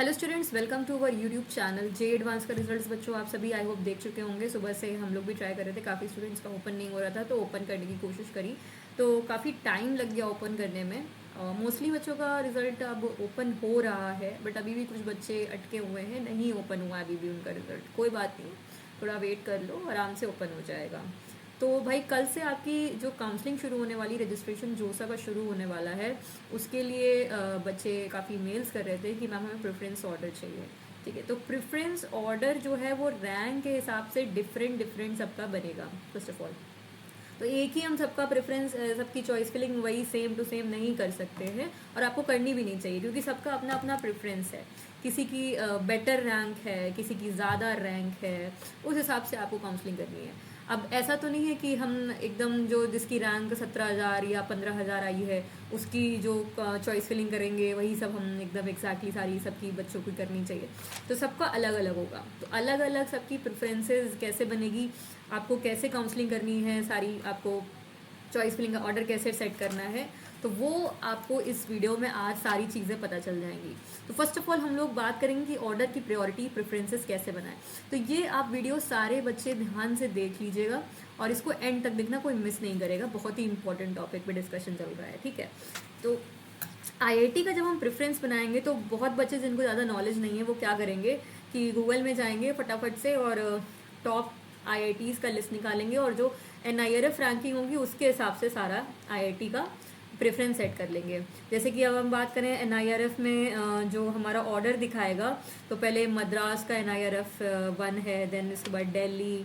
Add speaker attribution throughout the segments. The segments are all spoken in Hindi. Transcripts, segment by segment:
Speaker 1: Hello students, welcome to our YouTube channel J advance का रिजल्ट्स। बच्चों, आप सभी आई होप देख चुके होंगे। सुबह से हम लोग भी ट्राई कर रहे थे, काफ़ी स्टूडेंट्स का ओपन नहीं हो रहा था तो ओपन करने की कोशिश करी, तो काफ़ी टाइम लग गया ओपन करने में। मोस्टली बच्चों का रिजल्ट अब ओपन हो रहा है, बट अभी भी कुछ बच्चे अटके हुए हैं, नहीं ओपन हुआ अभी भी उनका रिजल्ट। कोई बात नहीं, थोड़ा वेट कर लो, आराम से ओपन हो जाएगा। तो भाई, कल से आपकी जो काउंसलिंग शुरू होने वाली, रजिस्ट्रेशन जोसा का शुरू होने वाला है, उसके लिए बच्चे काफ़ी मेल्स कर रहे थे कि मैम हमें प्रेफरेंस ऑर्डर चाहिए। ठीक है, तो प्रेफरेंस ऑर्डर जो है वो रैंक के हिसाब से डिफरेंट डिफरेंट सबका बनेगा। फर्स्ट ऑफ ऑल तो एक ही हम सबका प्रेफरेंस, सबकी चॉइस फिलिंग वही सेम टू सेम नहीं कर सकते हैं, और आपको करनी भी नहीं चाहिए, क्योंकि सबका अपना अपना प्रेफरेंस है। किसी की बेटर रैंक है, किसी की ज़्यादा रैंक है, उस हिसाब से आपको काउंसलिंग करनी है। अब ऐसा तो नहीं है कि हम एकदम जो जिसकी रैंक 17,000 या 15,000 आई है उसकी जो चॉइस फिलिंग करेंगे वही सब हम एकदम एग्जैक्टली सारी सबकी बच्चों को करनी चाहिए। तो सबका अलग अलग होगा, तो अलग अलग सबकी प्रेफरेंसेस कैसे बनेगी, आपको कैसे काउंसलिंग करनी है, सारी आपको चॉइस फिलिंग का ऑर्डर कैसे सेट करना है, तो वो आपको इस वीडियो में आज सारी चीज़ें पता चल जाएंगी। तो फर्स्ट ऑफ ऑल हम लोग बात करेंगे कि ऑर्डर की प्रायोरिटी प्रेफरेंसेस कैसे बनाएं। तो ये आप वीडियो सारे बच्चे ध्यान से देख लीजिएगा और इसको एंड तक देखना, कोई मिस नहीं करेगा। बहुत ही इंपॉर्टेंट टॉपिक पे डिस्कशन चल रहा है, ठीक है। तो आईआईटी का जब हम प्रेफरेंस बनाएंगे तो बहुत बच्चे जिनको ज़्यादा नॉलेज नहीं है वो क्या करेंगे कि गूगल में जाएंगे फटाफट से और टॉप आईआईटीज़ का लिस्ट निकालेंगे और जो एनआईआरएफ रैंकिंग होगी उसके हिसाब से सारा आईआईटी का प्रेफरेंस सेट कर लेंगे। जैसे कि अब हम बात करें एनआईआरएफ में, जो हमारा ऑर्डर दिखाएगा, तो पहले मद्रास का एनआईआरएफ 1 है, देन उसके बाद दिल्ली,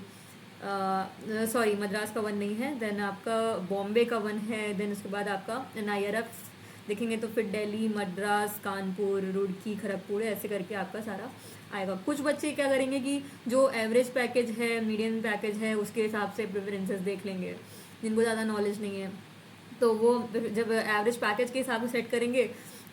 Speaker 1: सॉरी मद्रास का 1 नहीं है, देन आपका बॉम्बे का 1 है, देन उसके बाद आपका एनआईआरएफ देखेंगे तो फिर दिल्ली, मद्रास, कानपुर, रुड़की, खड़गपुर, ऐसे करके आपका सारा आएगा। कुछ बच्चे क्या करेंगे कि जो एवरेज पैकेज है, मीडियम पैकेज है, उसके हिसाब से प्रेफरेंसेस देख लेंगे, जिनको ज़्यादा नॉलेज नहीं है। तो वो जब एवरेज पैकेज के हिसाब से सेट करेंगे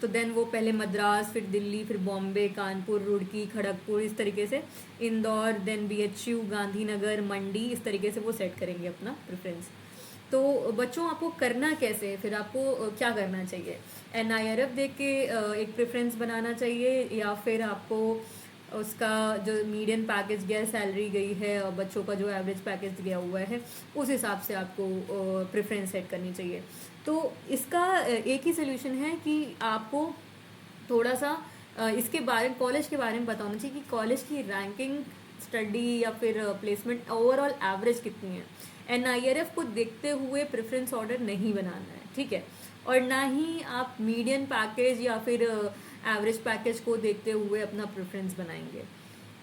Speaker 1: तो देन वो पहले मद्रास, फिर दिल्ली, फिर बॉम्बे, कानपुर, रुड़की, खड़गपुर, इस तरीके से इंदौर, देन बीएचयू, गांधीनगर, मंडी, इस तरीके से वो सेट करेंगे अपना प्रेफरेंस। तो बच्चों, आपको करना कैसे, फिर आपको क्या करना चाहिए? एनआईआरएफ देख के एक प्रेफरेंस बनाना चाहिए, या फिर आपको उसका जो मीडियन पैकेज गया, सैलरी गई है और बच्चों का जो एवरेज पैकेज गया हुआ है उस हिसाब से आपको प्रेफरेंस सेट करनी चाहिए। तो इसका एक ही सोल्यूशन है कि आपको थोड़ा सा इसके बारे में, कॉलेज के बारे में पता होना चाहिए कि कॉलेज की रैंकिंग, स्टडी या फिर प्लेसमेंट ओवरऑल एवरेज कितनी है। एनआईआरएफ को देखते हुए प्रेफरेंस ऑर्डर नहीं बनाना है, ठीक है, और ना ही आप मीडियन पैकेज या फिर एवरेज पैकेज को देखते हुए अपना प्रेफरेंस बनाएंगे।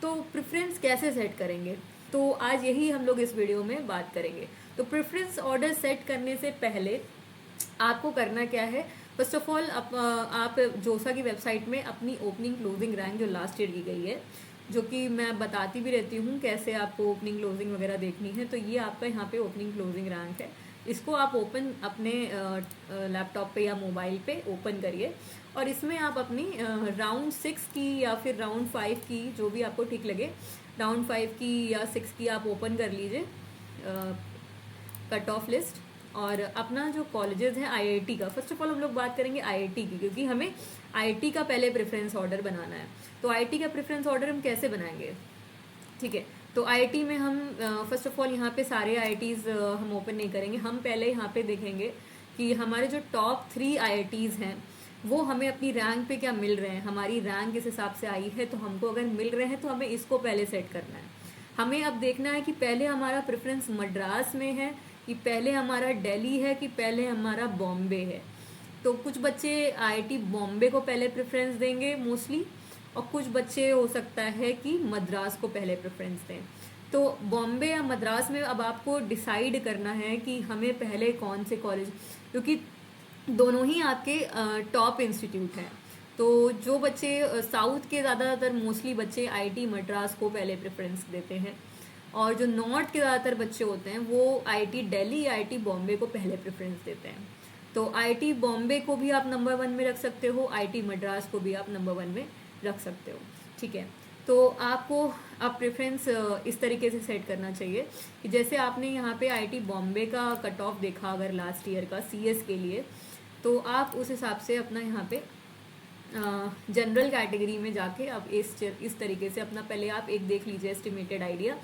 Speaker 1: तो प्रेफरेंस कैसे सेट करेंगे, तो आज यही हम लोग इस वीडियो में बात करेंगे। तो प्रेफरेंस ऑर्डर सेट करने से पहले आपको करना क्या है? फर्स्ट ऑफ ऑल आप जोसा की वेबसाइट में अपनी ओपनिंग क्लोजिंग रैंक जो लास्ट ईयर की गई है, जो कि मैं बताती भी रहती हूँ कैसे आपको ओपनिंग क्लोजिंग वगैरह देखनी है, तो ये आपका यहाँ पे ओपनिंग क्लोजिंग रैंक है। इसको आप ओपन अपने लैपटॉप पे या मोबाइल पे ओपन करिए, और इसमें आप अपनी राउंड 6 की या फिर राउंड 5 की, जो भी आपको ठीक लगे, राउंड 5 की या 6 की आप ओपन कर लीजिए कट ऑफ लिस्ट। और अपना जो कॉलेजेस है आईआईटी का, फर्स्ट ऑफ ऑल हम लोग बात करेंगे आईआईटी की, क्योंकि हमें आईआईटी का पहले प्रेफरेंस ऑर्डर बनाना है। तो आईआईटी का प्रेफरेंस ऑर्डर हम कैसे बनाएंगे, ठीक है। तो आईआईटी में हम फर्स्ट ऑफ ऑल यहाँ पे सारे आईआईटीज़ हम ओपन नहीं करेंगे, हम पहले यहाँ पे देखेंगे कि हमारे जो टॉप 3 आईआईटीज़ हैं वो हमें अपनी रैंक पे क्या मिल रहे हैं। हमारी रैंक इस हिसाब से आई है, तो हमको अगर मिल रहे हैं तो हमें इसको पहले सेट करना है। हमें अब देखना है कि पहले हमारा प्रेफरेंस मद्रास में है, कि पहले हमारा दिल्ली है, कि पहले हमारा बॉम्बे है। तो कुछ बच्चे आईआईटी बॉम्बे को पहले प्रेफरेंस देंगे मोस्टली, और कुछ बच्चे हो सकता है कि मद्रास को पहले प्रेफरेंस दें। तो बॉम्बे या मद्रास में अब आपको डिसाइड करना है कि हमें पहले कौन से कॉलेज, क्योंकि दोनों ही आपके टॉप इंस्टीट्यूट हैं। तो जो बच्चे साउथ के ज़्यादातर मोस्टली बच्चे आईआईटी मद्रास को पहले प्रेफरेंस देते हैं, और जो नॉर्थ के ज़्यादातर बच्चे होते हैं वो आईआईटी दिल्ली, आईआईटी बॉम्बे को पहले प्रेफरेंस देते हैं। तो आईआईटी बॉम्बे को भी आप नंबर 1 में रख सकते हो, आईआईटी मद्रास को भी आप नंबर 1 में रख सकते हो, ठीक है। तो आपको अब प्रेफरेंस इस तरीके से सेट करना चाहिए कि जैसे आपने यहाँ पे आईआईटी बॉम्बे का कट ऑफ देखा अगर लास्ट ईयर का सीएस के लिए, तो आप उस हिसाब से अपना यहाँ पे जनरल कैटेगरी में जाके अब इस तरीके से अपना पहले आप एक देख लीजिए एस्टिमेटेड आइडिया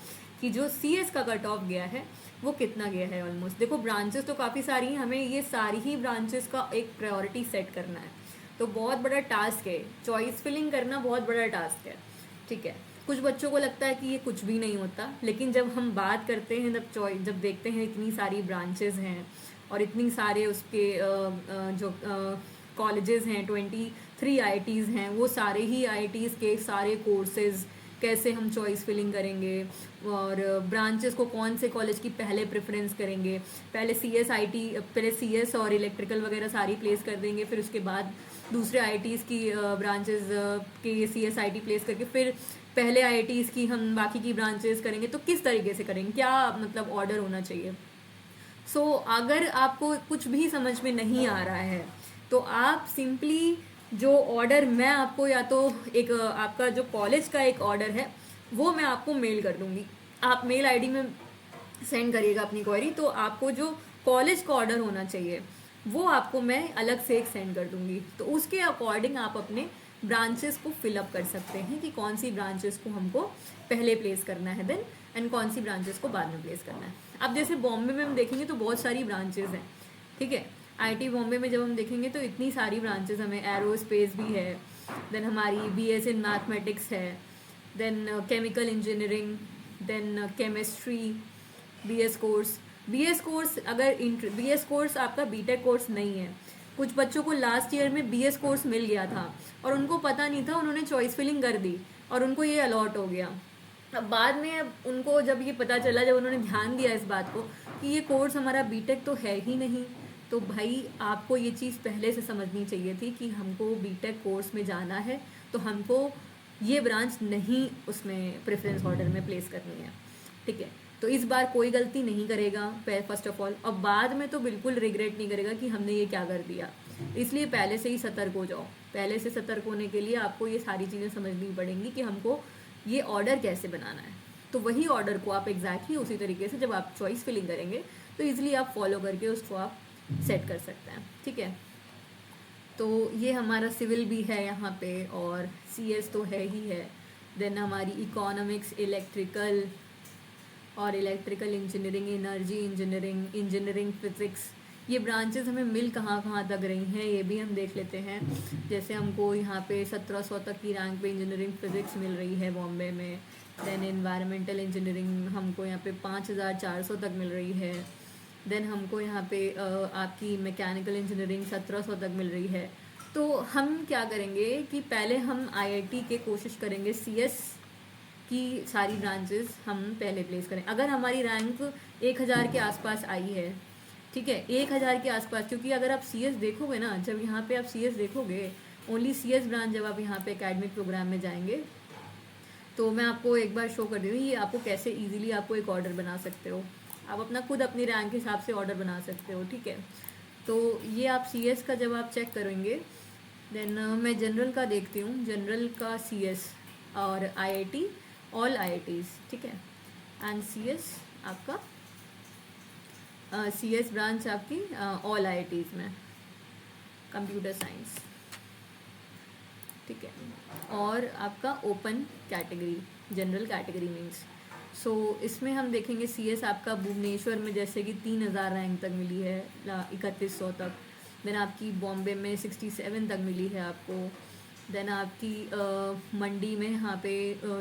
Speaker 1: कि जो CS का कट ऑफ गया है वो कितना गया है ऑलमोस्ट। देखो ब्रांचेस तो काफ़ी सारी हैं, हमें ये सारी ही ब्रांचेस का एक प्रायोरिटी सेट करना है, तो बहुत बड़ा टास्क है, चॉइस फिलिंग करना बहुत बड़ा टास्क है, ठीक है। कुछ बच्चों को लगता है कि ये कुछ भी नहीं होता, लेकिन जब हम बात करते हैं, जब देखते हैं इतनी सारी ब्रांचेस हैं और इतनी सारे उसके जो कॉलेजेस हैं, 23 IITs हैं, वो सारे ही IITs के सारे कोर्सेज कैसे हम चॉइस फिलिंग करेंगे और ब्रांचेस को कौन से कॉलेज की पहले प्रेफरेंस करेंगे, पहले पहले CS और इलेक्ट्रिकल वगैरह सारी प्लेस कर देंगे, फिर उसके बाद दूसरे IITs की ब्रांचेस के CSIT प्लेस करके फिर पहले IITs की हम बाकी की ब्रांचेस करेंगे, तो किस तरीके से करेंगे, क्या मतलब ऑर्डर होना चाहिए। अगर आपको कुछ भी समझ में नहीं आ रहा है तो आप सिंपली जो ऑर्डर मैं आपको, या तो एक आपका जो कॉलेज का एक ऑर्डर है वो मैं आपको मेल कर दूंगी, आप मेल ID में सेंड करिएगा अपनी क्वेरी, तो आपको जो कॉलेज का ऑर्डर होना चाहिए वो आपको मैं अलग से एक सेंड कर दूंगी, तो उसके अकॉर्डिंग आप अपने ब्रांचेस को फिलअप कर सकते हैं कि कौन सी ब्रांचेस को हमको पहले प्लेस करना है देन एंड कौन सी ब्रांचेस को बाद में प्लेस करना है। अब जैसे बॉम्बे में हम देखेंगे तो बहुत सारी ब्रांचेस हैं, ठीक है। IIT बॉम्बे में जब हम देखेंगे तो इतनी सारी ब्रांचेस, हमें एरोस्पेस भी है, देन हमारी BS इन मैथमेटिक्स है, then chemical engineering, then chemistry, BS course अगर BS कोर्स आपका BTech कोर्स नहीं है, कुछ बच्चों को लास्ट ईयर में BS कोर्स मिल गया था और उनको पता नहीं था, उन्होंने चॉइस फिलिंग कर दी और उनको ये अलॉट हो गया। अब बाद में अब उनको जब ये पता चला, जब उन्होंने ध्यान दिया इस बात को कि ये कोर्स हमारा BTech तो है ही नहीं, तो भाई आपको ये चीज़ पहले से समझनी चाहिए थी कि हमको BTech कोर्स में जाना है तो हमको ये ब्रांच नहीं उसमें प्रेफरेंस ऑर्डर में प्लेस करनी है, ठीक है। तो इस बार कोई गलती नहीं करेगा फर्स्ट ऑफ ऑल, और बाद में तो बिल्कुल रिग्रेट नहीं करेगा कि हमने ये क्या कर दिया। इसलिए पहले से ही सतर्क हो जाओ। पहले से सतर्क होने के लिए आपको ये सारी चीज़ें समझनी पड़ेंगी कि हमको ये ऑर्डर कैसे बनाना है, तो वही ऑर्डर को आप एग्जैक्टली उसी तरीके से जब आप चॉइस फिलिंग करेंगे तो ईजिली आप फॉलो करके उसको आप सेट कर सकते हैं, ठीक है। तो ये हमारा सिविल भी है यहाँ पे और CS तो है ही है, देन हमारी इकोनॉमिक्स, इलेक्ट्रिकल और electrical engineering, energy engineering, engineering physics, ये ब्रांचेस हमें मिल कहाँ तक रही हैं ये भी हम देख लेते हैं। जैसे हमको यहाँ पे 1700 तक की रैंक पे इंजीनियरिंग फिजिक्स मिल रही है बॉम्बे में, देन एनवायरमेंटल इंजीनियरिंग हमको यहाँ पे 5400 तक मिल रही है, देन हमको यहाँ पे आपकी मैकेनिकल इंजीनियरिंग 1700 तक मिल रही है। तो हम क्या करेंगे कि पहले हम IIT के कोशिश करेंगे CS की सारी ब्रांचेस हम पहले प्लेस करें, अगर हमारी रैंक 1000 के आसपास आई है, ठीक है, 1000 के आसपास, क्योंकि अगर आप CS देखोगे ना, जब यहाँ पे आप CS देखोगे ओनली CS ब्रांच, जब आप यहाँ पे एकेडमिक प्रोग्राम में जाएंगे तो मैं आपको एक बार शो कर दूँगी ये आपको कैसे इजीली आपको एक ऑर्डर बना सकते हो, आप अपना खुद अपनी रैंक के हिसाब से ऑर्डर बना सकते हो, ठीक है। तो ये आप CS का जब आप चेक करेंगे, देन मैं जनरल का देखती हूँ, जनरल का CS और IIT, ऑल IITs, ठीक है, एंड CS आपका CS ब्रांच आपकी ऑल IITs में कंप्यूटर साइंस, ठीक है, और आपका open category, general category means. So इसमें हम देखेंगे CS आपका भुवनेश्वर में जैसे कि 3000 रैंक तक मिली है, 3100 तक, देन आपकी बॉम्बे में 67 तक मिली है आपको, देन आपकी मंडी में यहाँ पे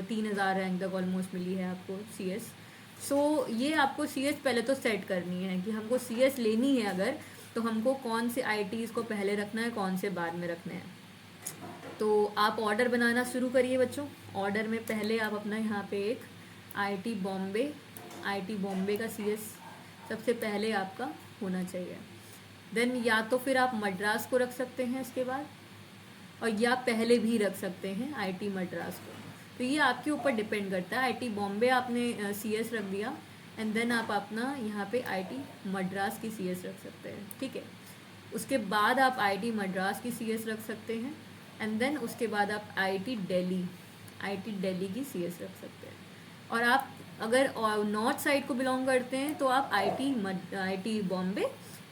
Speaker 1: 3000 रैंक तक ऑलमोस्ट मिली है आपको CS। ये आपको CS पहले तो सेट करनी है कि हमको CS लेनी है अगर, तो हमको कौन से IITs को पहले रखना है, कौन से बाद में रखना है। तो आप ऑर्डर बनाना शुरू करिए बच्चों। ऑर्डर में पहले आप अपना यहाँ पे एक IIT बॉम्बे का CS सबसे पहले आपका होना चाहिए, देन या तो फिर आप मद्रास को रख सकते हैं इसके बाद, और या पहले भी रख सकते हैं IIT मद्रास को, तो ये आपके ऊपर डिपेंड करता है। IIT बॉम्बे आपने CS रख दिया एंड देन आप अपना यहाँ पे IIT मद्रास की CS रख सकते हैं, ठीक है। उसके बाद आप IIT मद्रास की CS रख सकते हैं एंड देन उसके बाद आप IIT दिल्ली की CS रख सकते हैं। और आप अगर नॉर्थ साइड को बिलोंग करते हैं तो आप IIT Bombay,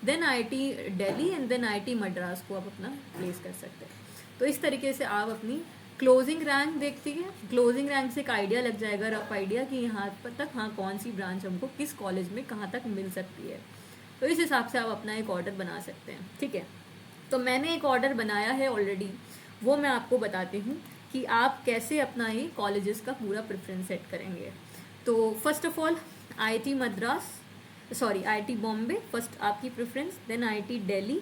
Speaker 1: then IIT Delhi and then IIT Madras को आप अपना प्लेस कर सकते हैं। तो इस तरीके से आप अपनी क्लोजिंग रैंक देखती है, क्लोजिंग रैंक से एक आइडिया लग जाएगा, रफ आइडिया कि यहाँ पर तक हाँ कौन सी ब्रांच हमको किस कॉलेज में कहाँ तक मिल सकती है। तो इस हिसाब से आप अपना एक ऑर्डर बना सकते हैं, ठीक है। तो मैंने एक ऑर्डर बनाया है ऑलरेडी, वो मैं आपको बताती हूँ कि आप कैसे अपना ये कॉलेजेस का पूरा प्रेफरेंस सेट करेंगे। तो first of all IIT Madras, sorry IIT Bombay first आपकी preference, then IIT Delhi,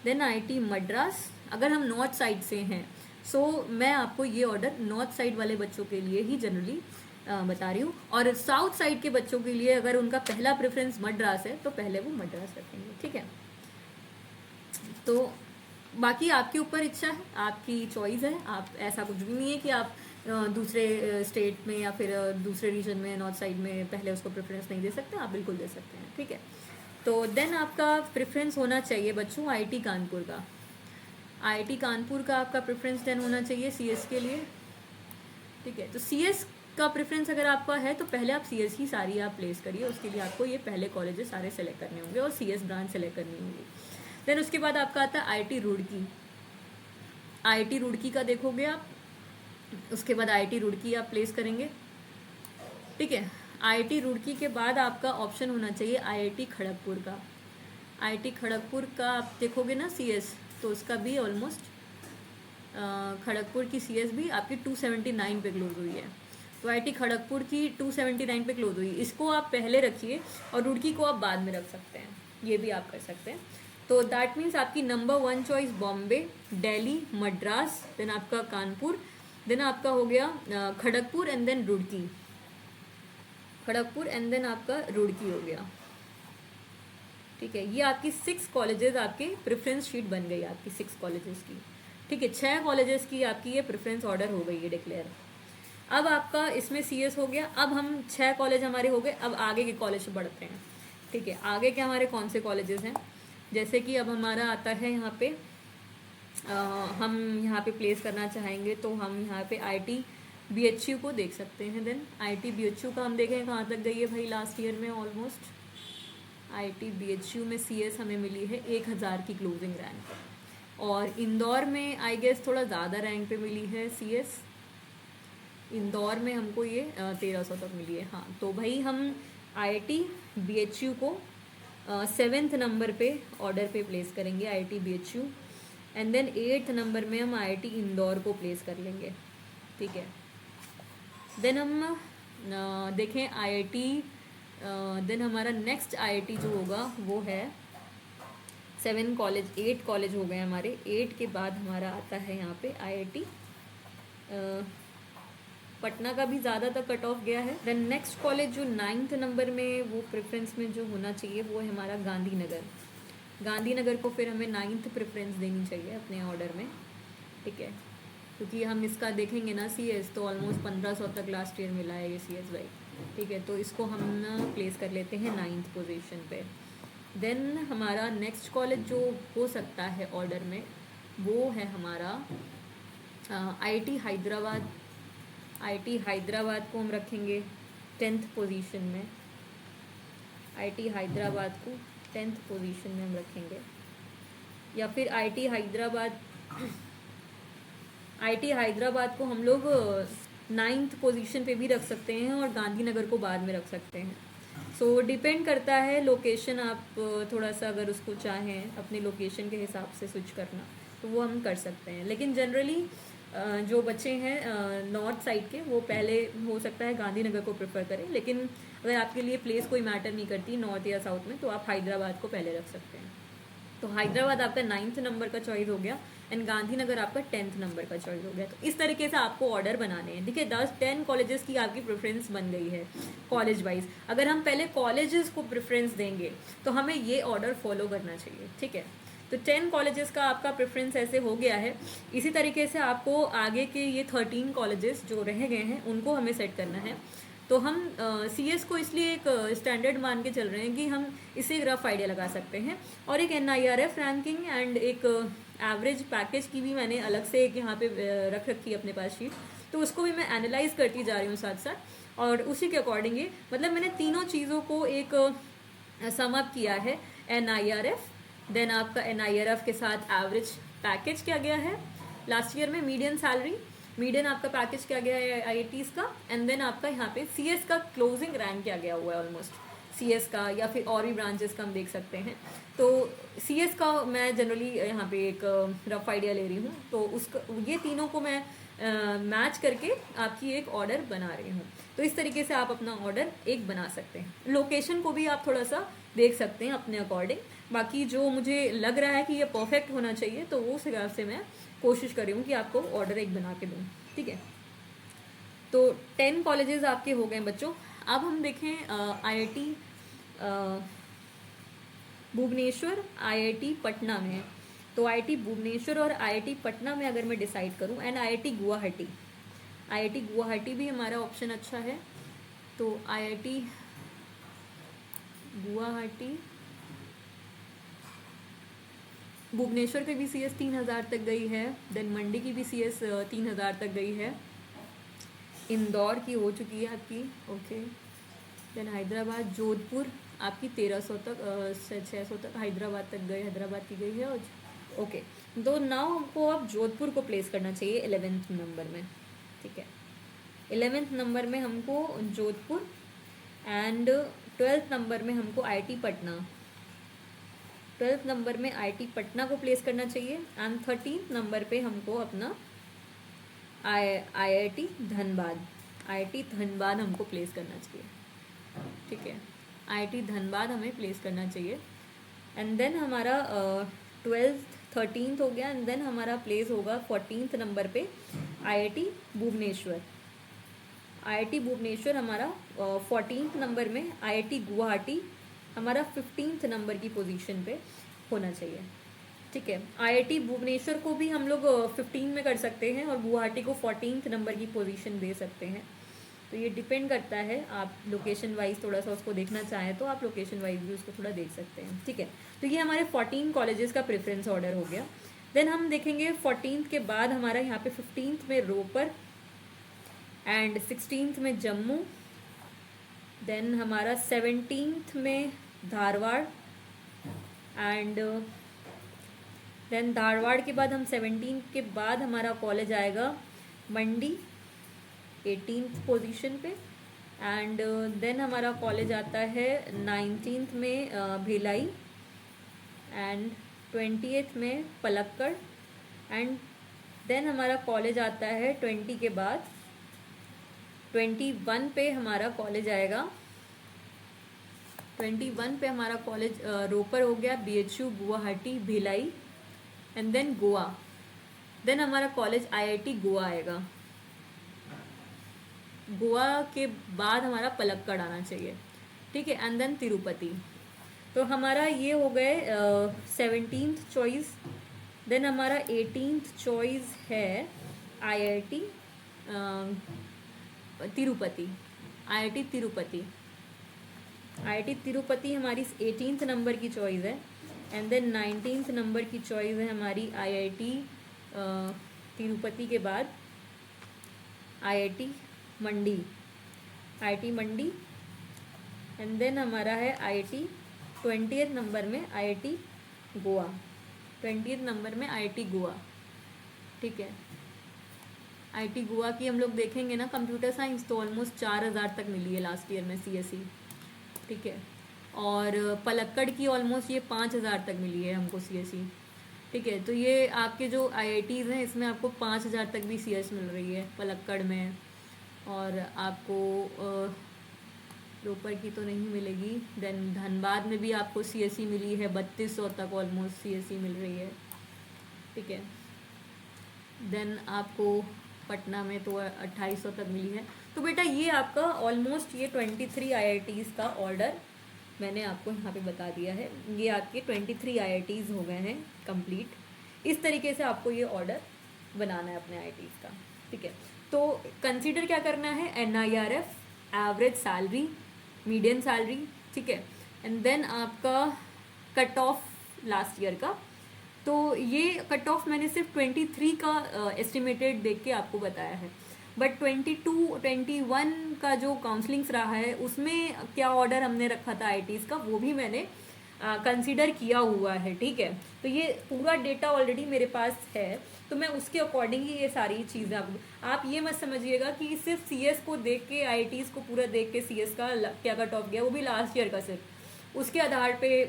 Speaker 1: then IIT Madras. अगर हम नॉर्थ साइड से हैं सो मैं आपको ये ऑर्डर नॉर्थ साइड वाले बच्चों के लिए ही जनरली बता रही हूँ, और साउथ साइड के बच्चों के लिए अगर उनका पहला प्रेफरेंस मद्रास है तो पहले वो मद्रास रखेंगे, ठीक है। तो बाकी आपके ऊपर इच्छा है, आपकी चॉइस है, आप ऐसा कुछ भी नहीं है कि आप दूसरे स्टेट में या फिर दूसरे रीजन में नॉर्थ साइड में पहले उसको प्रेफरेंस नहीं दे सकते, आप बिल्कुल दे सकते हैं, ठीक है। तो देन आपका प्रेफरेंस होना चाहिए बच्चों आईआईटी कानपुर का, आईआईटी कानपुर का आपका प्रेफरेंस देन होना चाहिए सीएस के लिए, ठीक है। तो सीएस का प्रेफरेंस अगर आपका है तो पहले आप सीएस ही सारी आप प्लेस करिए, उसके लिए आपको ये पहले कॉलेजेस सारे सेलेक्ट करने होंगे और सीएस ब्रांच सेलेक्ट करनी होगी। देन उसके बाद आपका आता है आईआईटी रुड़की, आईआईटी रुड़की का देखोगे आप, उसके बाद आईआईटी रुड़की आप प्लेस करेंगे, ठीक है। आईआईटी रुड़की के बाद आपका ऑप्शन होना चाहिए आईआईटी खड़गपुर का, आईआईटी खड़गपुर का आप देखोगे ना सीएस, तो उसका भी ऑलमोस्ट खड़गपुर की सीएस भी आपकी 279 पे क्लोज हुई है, तो आईआईटी खड़गपुर की 279 पे क्लोज हुई, इसको आप पहले रखिए और रुड़की को आप बाद में रख सकते हैं, ये भी आप कर सकते हैं। तो दैट मीन्स आपकी number 1 choice Bombay, Delhi, Madras, then आपका कानपुर, देन आपका हो गया Kharagpur and then Roorkee, Kharagpur and then आपका रुड़की हो गया, ठीक है। ये आपकी 6 कॉलेजेस आपके प्रेफरेंस शीट बन गई आपकी 6 कॉलेजेस की, ठीक है। 6 कॉलेजेस की आपकी ये प्रेफरेंस ऑर्डर हो गई है डिक्लेयर। अब आपका इसमें सीएस हो गया, अब हम 6 कॉलेज हमारे हो गए, अब आगे के कॉलेज बढ़ते हैं, ठीक है। आगे के हमारे कौन से कॉलेजेस हैं, जैसे कि अब हमारा आता है यहाँ पे हम यहाँ पे प्लेस करना चाहेंगे तो हम यहाँ पे आईआईटी बीएचयू को देख सकते हैं। देन आईआईटी बीएचयू का हम देखें कहाँ तक गई है भाई, लास्ट ईयर में ऑलमोस्ट आईआईटी बीएचयू में सीएस हमें मिली है 1000 की क्लोजिंग रैंक, और इंदौर में आई गेस थोड़ा ज़्यादा रैंक पे मिली है सीएस, इंदौर में हमको ये 1300 तक मिली है, हाँ। तो भाई हम आईआईटी बीएचयू को 7th नंबर पे ऑर्डर पे प्लेस करेंगे IIT BHU, and then 8th number में हम आईआईटी इंदौर को प्लेस कर लेंगे, ठीक है। देन हम देखें आईआईटी, देन हमारा नेक्स्ट आईआईटी जो होगा वो है 8 कॉलेज हो गए हमारे, 8 के बाद हमारा आता है यहाँ पे आईआईटी पटना का भी ज़्यादातर कट ऑफ गया है। देन नेक्स्ट कॉलेज जो 9th नंबर में वो प्रेफरेंस में जो होना चाहिए वो है हमारा गांधीनगर, गांधीनगर को फिर हमें 9th प्रेफरेंस देनी चाहिए अपने ऑर्डर में, ठीक है। क्योंकि हम इसका देखेंगे ना सीएस तो ऑलमोस्ट 1500 तक लास्ट ईयर मिला है ये सीएस भाई, ठीक है। तो इसको हम प्लेस कर लेते हैं 9th पोजीशन पे। देन हमारा नेक्स्ट कॉलेज जो हो सकता है ऑर्डर में वो है हमारा आईआईटी हैदराबाद, आईआईटी हैदराबाद को हम रखेंगे 10th पोजीशन में, आईआईटी हैदराबाद को 10th पोजीशन में हम रखेंगे, या फिर आईआईटी हैदराबाद को हम लोग 9th पोजीशन पे भी रख सकते हैं और गांधीनगर को बाद में रख सकते हैं। सो डिपेंड करता है लोकेशन, आप थोड़ा सा अगर उसको चाहें अपने लोकेशन के हिसाब से स्विच करना तो वो हम कर सकते हैं, लेकिन जनरली जो बच्चे हैं नॉर्थ साइड के वो पहले हो सकता है गांधीनगर को प्रेफर करें, लेकिन अगर आपके लिए प्लेस कोई मैटर नहीं करती नॉर्थ या साउथ में तो आप हैदराबाद को पहले रख सकते हैं। तो हैदराबाद आपका 9th नंबर का चॉइस हो गया एंड गांधीनगर आपका 10th नंबर का चॉइस हो गया। तो इस तरीके से आपको ऑर्डर बनाने हैं, ठीक है। 10 कॉलेजेस की आपकी प्रेफरेंस बन गई है कॉलेज वाइज। अगर हम पहले कॉलेजेस को प्रेफरेंस देंगे तो हमें ये ऑर्डर फॉलो करना चाहिए, ठीक है। तो 10 कॉलेजेस का आपका प्रेफरेंस ऐसे हो गया है। इसी तरीके से आपको आगे के ये 13 कॉलेजेस जो रह गए हैं उनको हमें सेट करना है। तो हम सीएस को इसलिए एक स्टैंडर्ड मान के चल रहे हैं कि हम इसे रफ आइडिया लगा सकते हैं, और एक NIRF रैंकिंग एंड एक एवरेज पैकेज की भी मैंने अलग से एक यहाँ पे रख रखी है अपने पास शीट, तो उसको भी मैं एनालाइज करती जा रही हूँ साथ साथ, और उसी के अकॉर्डिंग ही मतलब मैंने तीनों चीज़ों को एक सम अप किया है। NIRF, देन आपका NIRF के साथ एवरेज पैकेज क्या गया है, लास्ट ईयर में मीडियन आपका पैकेज क्या गया है IITs का, एंड देन आपका यहाँ पे CS का क्लोजिंग रैंक क्या गया हुआ है ऑलमोस्ट, CS का या फिर और भी ब्रांचेस का हम देख सकते हैं। तो CS का मैं जनरली यहाँ पे एक रफ आइडिया ले रही हूँ, तो उसका ये तीनों को मैं मैच करके आपकी एक ऑर्डर बना रही हूँ। तो इस तरीके से आप अपना ऑर्डर एक बना सकते हैं। लोकेशन को भी आप थोड़ा सा देख सकते हैं अपने अकॉर्डिंग, बाकी जो मुझे लग रहा है कि ये परफेक्ट होना चाहिए तो वो उस हिसाब से मैं कोशिश कर रही हूँ कि आपको ऑर्डर एक बना के दूँ, ठीक है। तो 10 कॉलेजेस आपके हो गए बच्चों। अब हम देखें IIT भुवनेश्वर, IIT पटना में। तो IIT भुवनेश्वर और IIT पटना में अगर मैं डिसाइड करूं, एंड IIT गुवाहाटी भी हमारा ऑप्शन अच्छा है। तो IIT गुवाहाटी, भुवनेश्वर की भी CS 3000 तक गई है, देन मंडी की भी CS 3000 तक गई है, इंदौर की हो चुकी है आपकी, ओके। देन हैदराबाद, जोधपुर आपकी 1300 तक 600 तक हैदराबाद तक गए, हैदराबाद की गई है, और ओके। तो नाउ हमको अब जोधपुर को प्लेस करना चाहिए 11th नंबर में, ठीक है। 11th नंबर में हमको जोधपुर, एंड 12th नंबर में हमको IIT पटना, 12th नंबर में IIT पटना को प्लेस करना चाहिए, एंड 13th नंबर पे हमको अपना IIT धनबाद हमको प्लेस करना चाहिए, ठीक है। IIT धनबाद हमें प्लेस करना चाहिए, एंड देन हमारा 12th 13th हो गया, एंड देन हमारा प्लेस होगा 14th नंबर पे IIT भुवनेश्वर। IIT भुवनेश्वर हमारा 14th नंबर में, IIT गुवाहाटी हमारा 15th नंबर की पोजीशन पे होना चाहिए, ठीक है। IIT भुवनेश्वर को भी हम लोग 15 में कर सकते हैं और गुवाहाटी को 14th नंबर की पोजीशन दे सकते हैं। तो ये डिपेंड करता है, आप लोकेशन वाइज थोड़ा सा उसको देखना चाहें तो आप लोकेशन वाइज भी उसको थोड़ा देख सकते हैं, ठीक है। तो ये हमारे 14 कॉलेजेस का प्रेफरेंस ऑर्डर हो गया। देन हम देखेंगे 14th के बाद हमारा यहाँ पे 15th में रोपर, एंड 16th में जम्मू, देन हमारा 17th में धारवाड़, एंड देन धारवाड़ के बाद हम 17 के बाद हमारा कॉलेज आएगा मंडी 18th पोजीशन पे, एंड देन हमारा कॉलेज आता है 19th में भिलाई, एंड 20th में पलक्कड़, एंड देन हमारा कॉलेज आता है 20 के बाद 21 पे हमारा कॉलेज आएगा, 21 पे हमारा कॉलेज रोपर हो गया, BHU Guwahati Bhilai, and then Goa, then हमारा कॉलेज IIT गोवा आएगा। गोवा के बाद हमारा पलक्कड़ आना चाहिए, ठीक है, एंड देन तिरुपति। तो हमारा ये हो गए 17th चॉइस। देन हमारा 18th चॉइस है IIT Tirupati, IIT Tirupati, IIT Tirupati हमारी 18th नंबर की चॉइस है, एंड देन 19th नंबर की चॉइस है हमारी IIT तिरुपति के बाद IIT मंडी, एंड देन हमारा है IIT 20th नंबर में IIT गोवा, 20th नंबर में IIT गोवा, ठीक है। IIT गोवा की हम लोग देखेंगे ना, कंप्यूटर साइंस तो ऑलमोस्ट 4000 तक मिली है लास्ट ईयर में CSE, ठीक है, और पलक्कड़ की ऑलमोस्ट ये 5000 तक मिली है हमको CSE, ठीक है। तो ये आपके जो IITs हैं इसमें आपको 5000 तक भी CS मिल रही है पलक्कड़ में, और आपको रोपर की तो नहीं मिलेगी। देन धनबाद में भी आपको CSE मिली है, 3200 तक ऑलमोस्ट CSE मिल रही है, ठीक है। देन आपको पटना में तो 2800 तक मिली है। तो बेटा ये आपका ऑलमोस्ट ये 23 IITs का ऑर्डर मैंने आपको यहाँ पे बता दिया है। ये आपके 23 IITs हो गए हैं कंप्लीट। इस तरीके से आपको ये ऑर्डर बनाना है अपने IITs का, ठीक है। तो कंसीडर क्या करना है, NIRF, average salary, median salary, ठीक है, एंड देन आपका कट ऑफ लास्ट ईयर का। तो ये कट ऑफ मैंने सिर्फ 23 का एस्टिमेटेड देख के आपको बताया है, बट 22 21 का जो काउंसलिंग्स रहा है उसमें क्या ऑर्डर हमने रखा था IITs का, वो भी मैंने कंसीडर किया हुआ है, ठीक है। तो ये पूरा डेटा ऑलरेडी मेरे पास है, तो मैं उसके अकॉर्डिंग ही ये सारी चीज़ें आप ये मत समझिएगा कि सिर्फ सीएस को देख के, आईआईटीज़ को पूरा देख के सीएस का क्या कट ऑफ गया, वो भी लास्ट ईयर का सिर्फ उसके आधार पे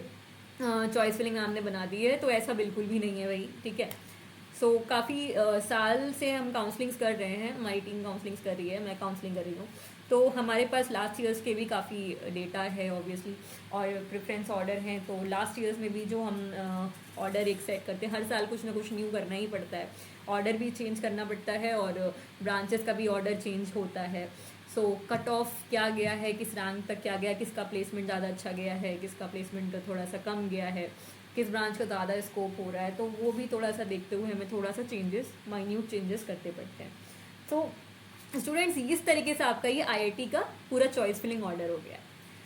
Speaker 1: चॉइस फिलिंग हमने बना दी है। तो ऐसा बिल्कुल भी नहीं है भाई, ठीक है। सो काफ़ी साल से हम काउंसलिंग्स कर रहे हैं, हमारी टीम काउंसलिंग्स कर रही है, मैं काउंसलिंग कर रही हूँ। तो हमारे पास लास्ट ईयर्स के भी काफ़ी डेटा है ऑब्वियसली, और प्रेफरेंस ऑर्डर हैं। तो लास्ट ईयर्स में भी जो हम ऑर्डर एक सेट करते हैं, हर साल कुछ ना कुछ न्यू करना ही पड़ता है, ऑर्डर भी चेंज करना पड़ता है और ब्रांचेस का भी ऑर्डर चेंज होता है। सो कट ऑफ क्या गया है, किस रैंक तक क्या गया, किसका प्लेसमेंट ज़्यादा अच्छा गया है, किसका प्लेसमेंट थोड़ा सा कम गया है, किस ब्रांच का ज़्यादा स्कोप हो रहा है, तो वो भी थोड़ा सा देखते हुए हमें थोड़ा सा चेंजेस, माइन्यूट चेंजेस करते पड़ते हैं। तो स्टूडेंट्स, इस तरीके से आपका ये आईआईटी का पूरा चॉइस फिलिंग ऑर्डर हो गया,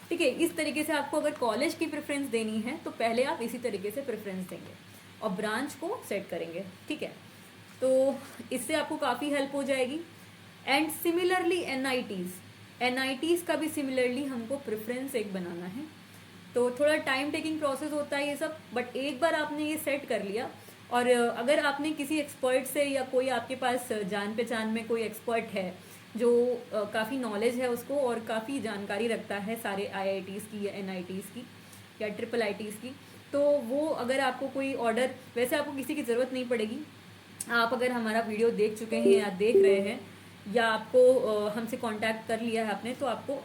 Speaker 1: ठीक है। इस तरीके से आपको अगर कॉलेज की प्रेफरेंस देनी है तो पहले आप इसी तरीके से प्रेफरेंस देंगे और ब्रांच को सेट करेंगे, ठीक है। तो इससे आपको काफ़ी हेल्प हो जाएगी। एंड सिमिलरली एनआईटीज़ का भी सिमिलरली हमको प्रेफरेंस एक बनाना है। तो थोड़ा टाइम टेकिंग प्रोसेस होता है ये सब, बट एक बार आपने ये सेट कर लिया, और अगर आपने किसी एक्सपर्ट से, या कोई आपके पास जान पहचान में कोई एक्सपर्ट है जो काफ़ी नॉलेज है उसको और काफ़ी जानकारी रखता है सारे आईआईटीज़ की या एनआईटीज़ की या ट्रिपल आईटीज़ की, तो वो अगर आपको कोई ऑर्डर, वैसे आपको किसी की ज़रूरत नहीं पड़ेगी, आप अगर हमारा वीडियो देख चुके हैं या देख रहे हैं या आपको हमसे कांटेक्ट कर लिया है आपने, तो आपको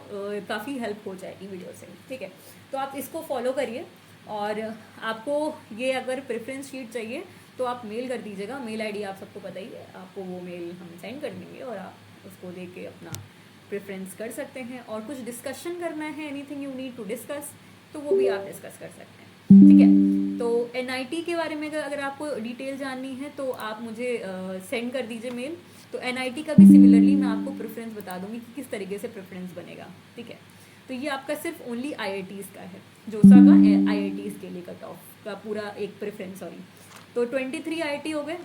Speaker 1: काफ़ी हेल्प हो जाएगी वीडियो से, ठीक है। तो आप इसको फॉलो करिए, और आपको ये अगर प्रेफरेंस शीट चाहिए तो आप मेल कर दीजिएगा, मेल आईडी आप सबको पता ही है, आपको वो मेल हम सेंड कर देंगे और आप उसको देख के अपना प्रेफरेंस कर सकते हैं। और कुछ डिस्कशन करना है, anything you need to discuss, तो वो भी आप डिस्कस कर सकते हैं, ठीक है। तो एनआईटी के बारे में अगर आपको डिटेल जाननी है तो आप मुझे सेंड कर दीजिए मेल। तो एनआईटी का भी सिमिलरली मैं आपको प्रेफरेंस बता दूंगी कि किस तरीके से प्रेफरेंस बनेगा, ठीक है। तो ये आपका सिर्फ ओनली आईआईटीज़ का है, जोसा का आईआईटीज़ के लिए कट ऑफ का पूरा एक प्रेफरेंस, सॉरी। तो 23 आईआईटी हो गए।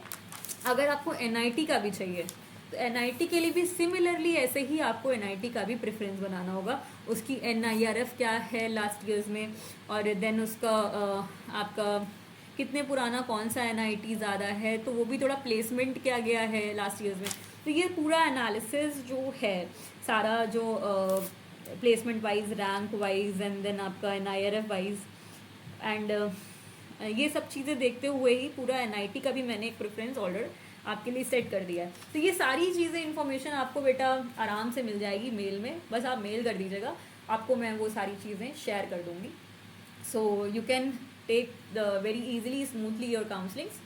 Speaker 1: अगर आपको एनआईटी का भी चाहिए तो एनआईटी के लिए भी सिमिलरली ऐसे ही आपको एनआईटी का भी प्रेफरेंस बनाना होगा। उसकी एनआईआरएफ क्या है लास्ट ईयर्स में, और देन उसका आपका कितने पुराना कौन सा एनआईटी ज़्यादा है, तो वो भी थोड़ा प्लेसमेंट क्या गया है लास्ट ईयर्स में। तो ये पूरा एनालिसिस जो है सारा, जो placement wise, rank wise, and then आपका एनआईआरएफ वाइज, एंड ये सब चीज़ें देखते हुए ही पूरा एनआईटी का भी मैंने एक प्रेफरेंस ऑर्डर आपके लिए सेट कर दिया है। तो ये सारी चीज़ें, इन्फॉर्मेशन आपको बेटा आराम से मिल जाएगी मेल में, बस आप मेल कर दीजिएगा, आपको मैं वो सारी चीज़ें शेयर कर दूँगी। So you can take the very easily, smoothly your counsellings.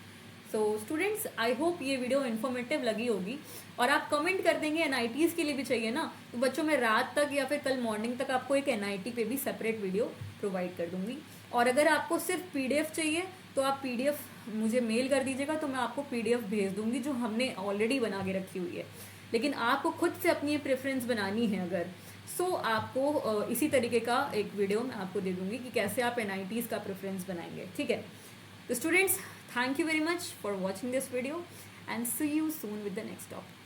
Speaker 1: So students, I hope ये वीडियो इन्फॉर्मेटिव लगी होगी, और आप कमेंट कर देंगे एनआईटीज़ के लिए भी चाहिए ना, तो बच्चों मैं रात तक या फिर कल मॉर्निंग तक आपको एक एनआईटी पे भी सेपरेट वीडियो प्रोवाइड कर दूँगी। और अगर आपको सिर्फ पीडीएफ चाहिए तो आप पीडीएफ मुझे मेल कर दीजिएगा, तो मैं आपको पीडीएफ भेज दूँगी जो हमने ऑलरेडी बना के रखी हुई है। लेकिन आपको खुद से अपनी प्रेफरेंस बनानी है अगर, सो आपको इसी तरीके का एक वीडियो मैं आपको दे दूँगी कि कैसे आप एनआईटीज़ का प्रेफरेंस बनाएंगे, ठीक है। तो students, thank you very much for watching this video, and see you soon with the next topic.